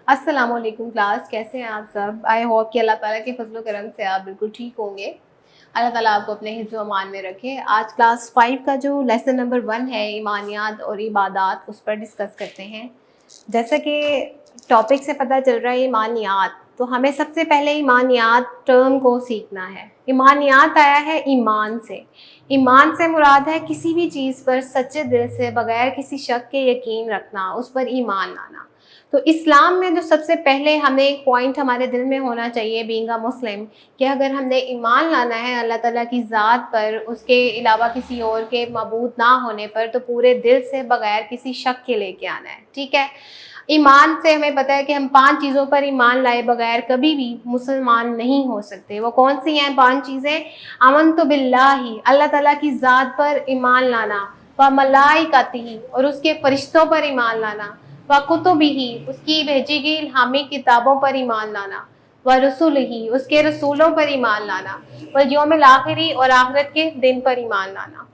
अस्सलाम वालेकुम क्लास, कैसे हैं आप सब। आई होप कि अल्लाह ताला के फजल करम से आप बिल्कुल ठीक होंगे। अल्लाह ताला आपको अपने हिफ्ज़ व अमान में रखे। आज क्लास 5 का जो लेसन नंबर 1 है ईमानियात और इबादात, उस पर डिस्कस करते हैं। जैसा कि टॉपिक से पता चल रहा है ईमानियात, तो हमें सबसे पहले ईमानियात टर्म को सीखना है। ईमानियात आया है ईमान से। ईमान से मुराद है किसी भी चीज़ पर सच्चे दिल से बग़ैर किसी शक के यकीन रखना, उस पर ईमान लाना। तो इस्लाम में जो सबसे पहले हमें एक पॉइंट हमारे दिल में होना चाहिए बीइंग अ मुस्लिम, कि अगर हमने ईमान लाना है अल्लाह ताला की ज़ात पर, उसके अलावा किसी और के मबूद ना होने पर, तो पूरे दिल से बग़ैर किसी शक के लेके आना है। ठीक है, ईमान से हमें पता है कि हम 5 चीज़ों पर ईमान लाए बगैर कभी भी मुसलमान नहीं हो सकते। वो कौन सी हैं 5 चीज़ें? आमनतु बिल्लाहि, अल्लाह ताला की ज़ात पर ईमान लाना, व मलाइकतिही, और उसके फरिश्तों पर ईमान लाना, व कुतुबिही, उसकी भेजी गई इल्हामी किताबों पर ईमान लाना, व रसूलिही, उसके रसूलों पर ईमान लाना, व यौमिल आखिरी, और आखिरत के दिन पर ईमान लाना।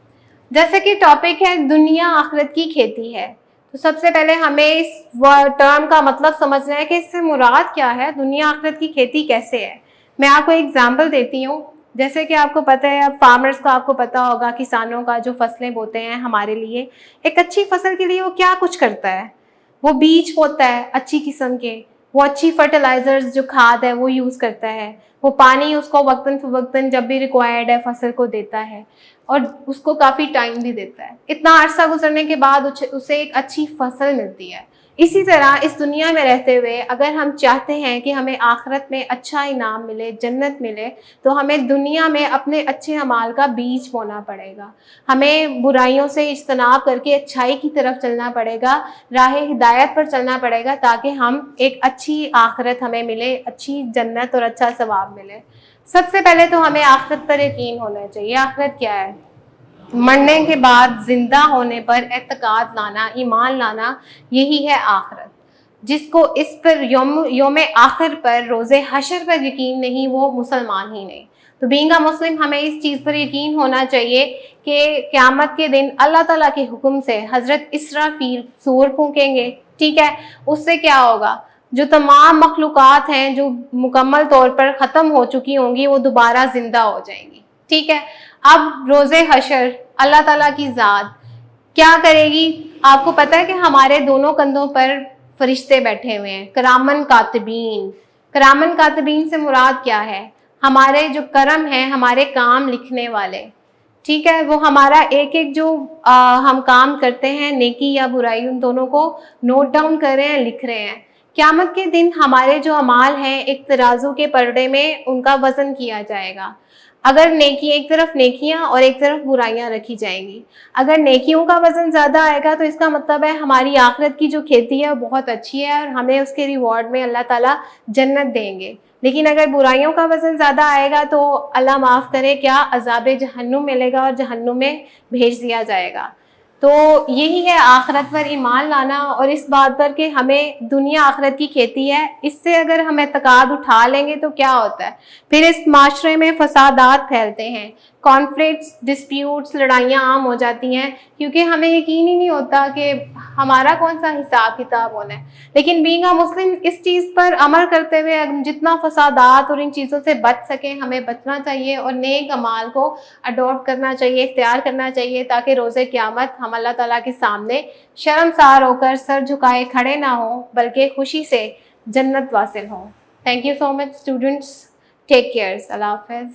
जैसे कि टॉपिक है दुनिया आखिरत की खेती है, तो सबसे पहले हमें इस टर्म का मतलब समझना है कि इससे मुराद क्या है, दुनिया आखिरत की खेती कैसे है। मैं आपको एग्जांपल देती हूँ। जैसे कि आपको पता है, अब फार्मर्स का आपको पता होगा, किसानों का जो फसलें बोते हैं हमारे लिए, एक अच्छी फसल के लिए वो क्या कुछ करता है। वो बीज बोता है अच्छी किस्म के, वो अच्छी फर्टिलाइजर्स जो खाद है वो यूज़ करता है, वो पानी उसको वक्तन फवक्तन जब भी रिक्वायर्ड है फसल को देता है, और उसको काफ़ी टाइम भी देता है। इतना अरसा गुजरने के बाद उसे एक अच्छी फसल मिलती है। इसी तरह इस दुनिया में रहते हुए अगर हम चाहते हैं कि हमें आखिरत में अच्छा इनाम मिले, जन्नत मिले, तो हमें दुनिया में अपने अच्छे अमाल का बीज बोना पड़ेगा। हमें बुराइयों से इज्तनाब करके अच्छाई की तरफ चलना पड़ेगा, राह हिदायत पर चलना पड़ेगा, ताकि हम एक अच्छी आखिरत हमें मिले, अच्छी जन्नत और अच्छा सवाब मिले। सबसे पहले तो हमें आखिरत पर यकीन होना चाहिए। आखिरत क्या है? मरने के बाद जिंदा होने पर एतकाद लाना, ईमान लाना, यही है आखिरत। जिसको इस पर योम आखिर पर, रोज़े हशर पर यकीन नहीं, वो मुसलमान ही नहीं। तो बीइंग अ मुस्लिम हमें इस चीज़ पर यकीन होना चाहिए कि क़यामत के दिन अल्लाह ताला के हुक्म से हज़रत इसराफील सूर फूंकेंगे। ठीक है, उससे क्या होगा? जो तमाम मखलूक़ात हैं जो मुकम्मल तौर पर ख़त्म हो चुकी होंगी, वो दोबारा ज़िंदा हो जाएंगी। ठीक है, अब रोज़े हशर अल्लाह ताला की ज़ात क्या करेगी? आपको पता है कि हमारे दोनों कंधों पर फरिश्ते बैठे हुए हैं, करामन कातिबीन। करामन कातिबीन से मुराद क्या है? हमारे जो करम हैं, हमारे काम लिखने वाले। ठीक है, वो हमारा एक एक जो हम काम करते हैं, नेकी या बुराई, उन दोनों को नोट डाउन कर रहे हैं, लिख रहे हैं। क़यामत के दिन हमारे जो अमाल हैं, एक तराजू के पर्दे में उनका वज़न किया जाएगा। अगर नेकी, एक तरफ नेकियां और एक तरफ बुराइयां रखी जाएंगी। अगर नेकियों का वज़न ज़्यादा आएगा तो इसका मतलब है हमारी आखिरत की जो खेती है वो बहुत अच्छी है और हमें उसके रिवॉर्ड में अल्लाह ताला जन्नत देंगे। लेकिन अगर बुराइयों का वज़न ज़्यादा आएगा तो अल्लाह माफ़ करे, क्या अज़ाब जहन्नुम मिलेगा और जहन्नुम में भेज दिया जाएगा। तो यही है आखिरत पर ईमान लाना, और इस बात पर कि हमें दुनिया आखिरत की खेती है। इससे अगर हम एतकाद उठा लेंगे तो क्या होता है, फिर इस माशरे में फसादात फैलते हैं, कॉन्फ्लिक्ट्स, डिस्प्यूट्स, लड़ाइयाँ आम हो जाती हैं, क्योंकि हमें यकीन ही नहीं होता कि हमारा कौन सा हिसाब किताब होना है। लेकिन बीइंग अ मुस्लिम इस चीज़ पर अमल करते हुए जितना फसादात और इन चीज़ों से बच सकें हमें बचना चाहिए, और नेक अमाल को अडॉप्ट करना चाहिए, इख्तियार करना चाहिए, ताकि रोज़े क़यामत हम अल्लाह ताला के सामने शर्मसार होकर सर झुकाए खड़े ना हों, बल्कि खुशी से जन्नत वासिल हों। Thank you so much students, take care, अल्लाह हाफ़िज़।